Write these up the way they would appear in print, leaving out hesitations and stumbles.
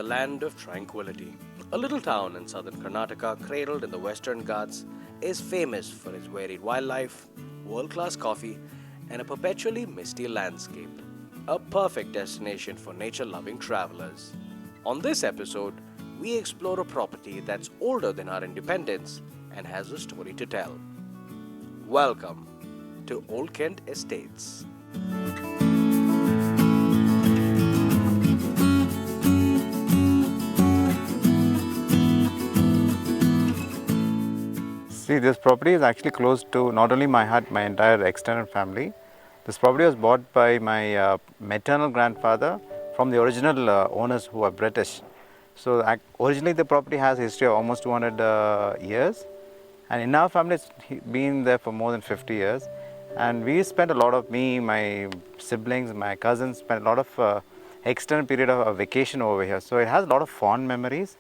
land of tranquility. A little town in southern Karnataka, cradled in the Western Ghats, is famous for its varied wildlife, world-class coffee, and a perpetually misty landscape. A perfect destination for nature-loving travelers. On this episode, we explore a property that's older than our independence and has a story to tell. Welcome to Old Kent Estates. See, this property is actually close to not only my heart, my entire extended family. This property was bought by my maternal grandfather from the original owners who are British. So originally the property has a history of almost 200 years, and in our family it's been there for more than 50 years. And we spent a lot of, my siblings, my cousins spent a lot of extended period of vacation over here. So it has a lot of fond memories.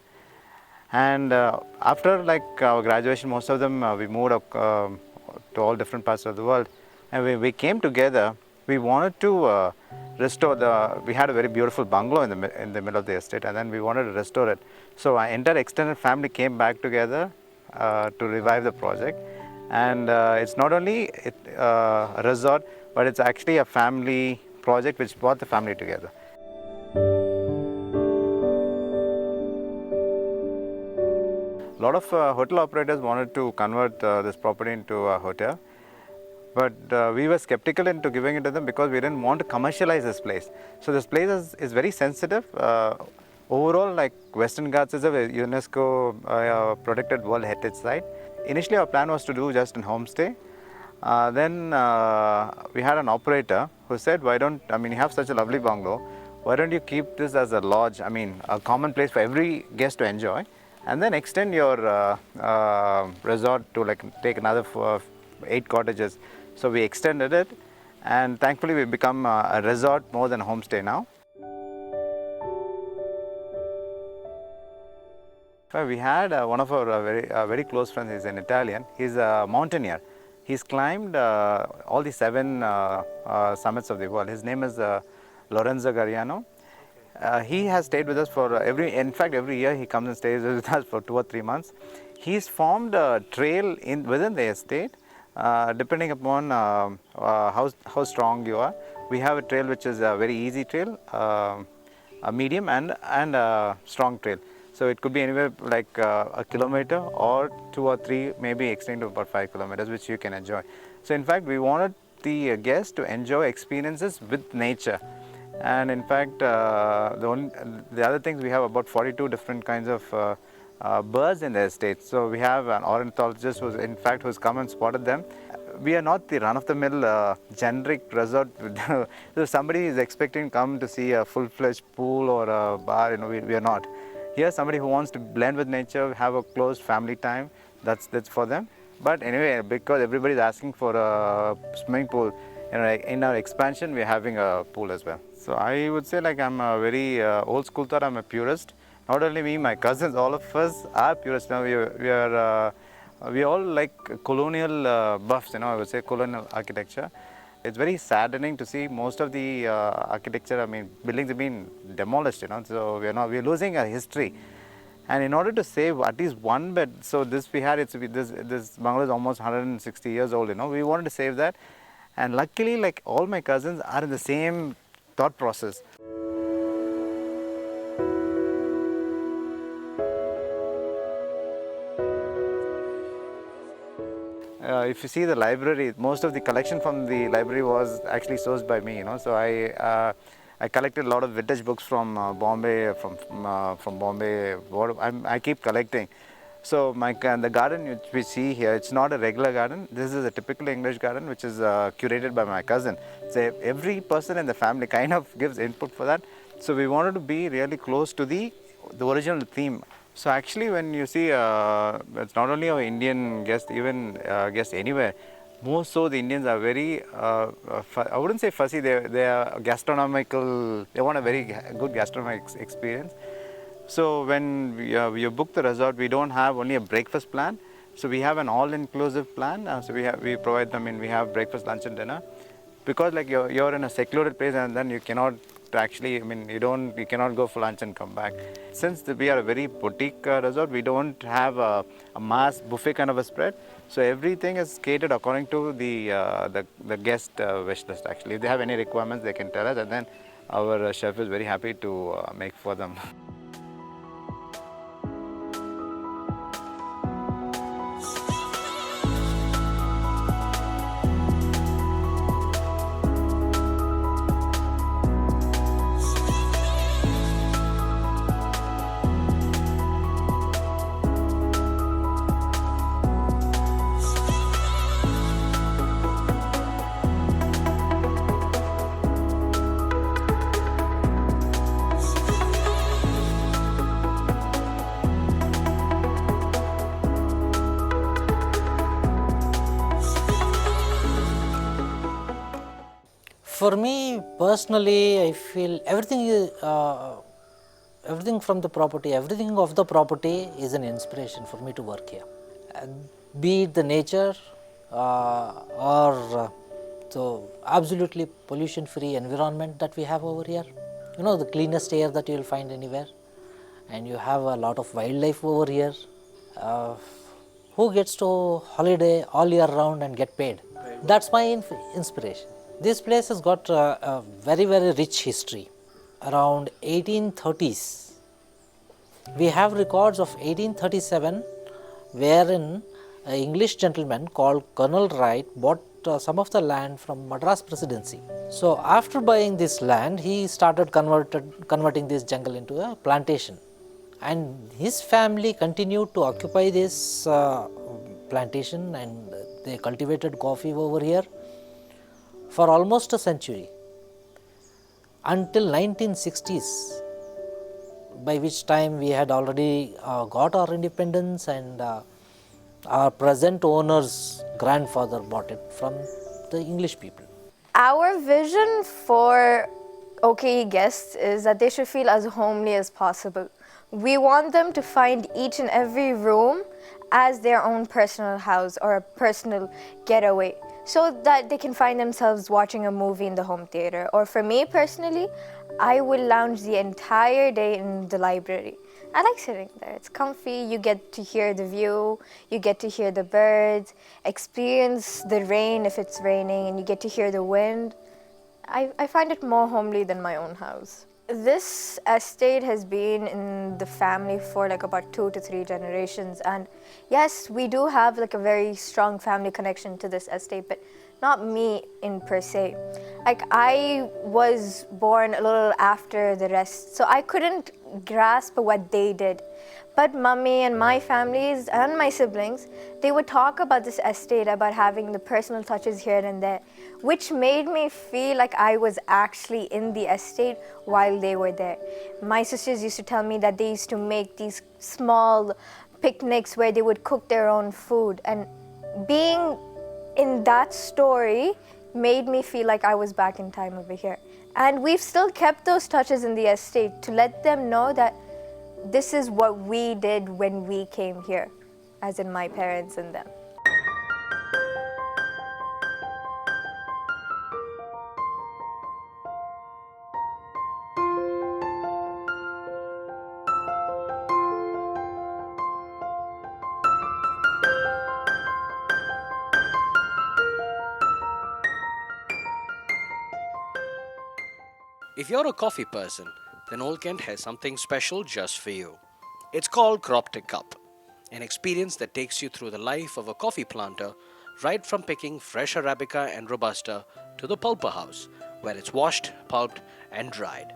And after our graduation, most of them we moved up to all different parts of the world. And when we came together, we wanted to restore we had a very beautiful bungalow in the middle of the estate, and then we wanted to restore it. So our entire extended family came back together to revive the project. And it's not only a resort, but it's actually a family project which brought the family together. A lot of hotel operators wanted to convert this property into a hotel, but we were skeptical into giving it to them because we didn't want to commercialize this place. So this place is very sensitive. Overall, Western Ghats is a UNESCO protected World Heritage Site. Initially our plan was to do just an homestay. Then we had an operator who said, you have such a lovely bungalow, why don't you keep this as a lodge, a common place for every guest to enjoy, and then extend your resort to take another 8 cottages. So we extended it, and thankfully we become a resort more than a homestay now. We had one of our very close friends. He's an Italian. He's a mountaineer. He's climbed all the 7 summits of the world. His name is Lorenzo Gariano. He has stayed with us for every year he comes and stays with us for 2 or 3 months. He's formed a trail within the estate, depending upon how strong you are. We have a trail which is a very easy trail, a medium and a strong trail. So it could be anywhere a kilometer or 2 or 3, maybe extending to about 5 kilometers, which you can enjoy. So in fact, we wanted the guests to enjoy experiences with nature. And in fact, the other things, we have about 42 different kinds of birds in the estate. So we have an ornithologist who's come and spotted them. We are not the run-of-the-mill generic resort. So somebody is expecting to come to see a full-fledged pool or a bar. We are not. Here, somebody who wants to blend with nature, have a close family time, that's for them. But anyway, because everybody is asking for a swimming pool, in our expansion, we are having a pool as well. So I would say I'm a very old school thought. I'm a purist. Not only me, my cousins, all of us are purists. Now we all like colonial buffs. I would say colonial architecture. It's very saddening to see most of the architecture. Buildings have been demolished. So we're losing our history. And in order to save at least one bed, so this bungalow is almost 160 years old. We wanted to save that. And luckily, all my cousins are in the same thought process. If you see the library, most of the collection from the library was actually sourced by me. So I collected a lot of vintage books from Bombay, from Bombay. I keep collecting. So the garden which we see here, it's not a regular garden. This is a typical English garden which is curated by my cousin. So every person in the family kind of gives input for that. So we wanted to be really close to the original theme. So actually when you see, it's not only our Indian guests, even guests anywhere, more so the Indians are very, I wouldn't say fussy, they are gastronomical, they want a very good gastronomic experience. So when you book the resort, we don't have only a breakfast plan. So we have an all-inclusive plan. So we provide them we have breakfast, lunch and dinner. Because you're in a secluded place and then you cannot actually, I mean, you cannot go for lunch and come back. Since we are a very boutique resort, we don't have a mass buffet kind of a spread. So everything is catered according to the guest wish list. Actually, if they have any requirements, they can tell us, and then our chef is very happy to make for them. For me personally, I feel everything from the property, everything of the property is an inspiration for me to work here. Be it the nature or the absolutely pollution-free environment that we have over here. You know, the cleanest air that you will find anywhere, and you have a lot of wildlife over here. Who gets to holiday all year round and get paid? That's my inspiration. This place has got a very, very rich history. Around 1830s, we have records of 1837 wherein an English gentleman called Colonel Wright bought some of the land from Madras Presidency. So after buying this land, he started converting this jungle into a plantation, and his family continued to occupy this plantation, and they cultivated coffee over here for almost a century, until 1960s, by which time we had already got our independence, and our present owner's grandfather bought it from the English people. Our vision for OKE guests is that they should feel as homely as possible. We want them to find each and every room as their own personal house or a personal getaway, so that they can find themselves watching a movie in the home theater. Or for me personally, I will lounge the entire day in the library. I like sitting there. It's comfy. You get to hear the view, you get to hear the birds, experience the rain if it's raining, and you get to hear the wind. I find it more homely than my own house. This estate has been in the family for like about 2 to 3 generations, and yes, we do have like a very strong family connection to this estate, but not me in per se. Like, I was born a little after the rest, so I couldn't grasp what they did. But mummy and my families and my siblings, they would talk about this estate, about having the personal touches here and there, which made me feel like I was actually in the estate while they were there. My sisters used to tell me that they used to make these small picnics where they would cook their own food, and being in that story made me feel like I was back in time over here. And we've still kept those touches in the estate to let them know that this is what we did when we came here, as in my parents and them. If you're a coffee person, then Old Kent has something special just for you. It's called Thaikoppa, an experience that takes you through the life of a coffee planter, right from picking fresh Arabica and Robusta to the pulper house, where it's washed, pulped, and dried,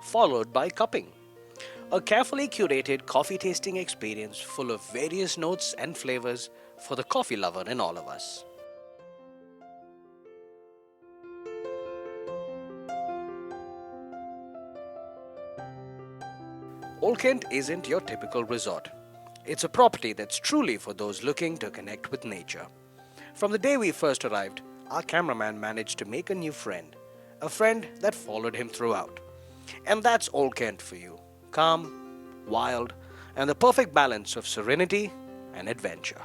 followed by cupping. A carefully curated coffee tasting experience full of various notes and flavors for the coffee lover in all of us. Old Kent isn't your typical resort. It's a property that's truly for those looking to connect with nature. From the day we first arrived, our cameraman managed to make a new friend, a friend that followed him throughout. And that's Old Kent for you. Calm, wild, and the perfect balance of serenity and adventure.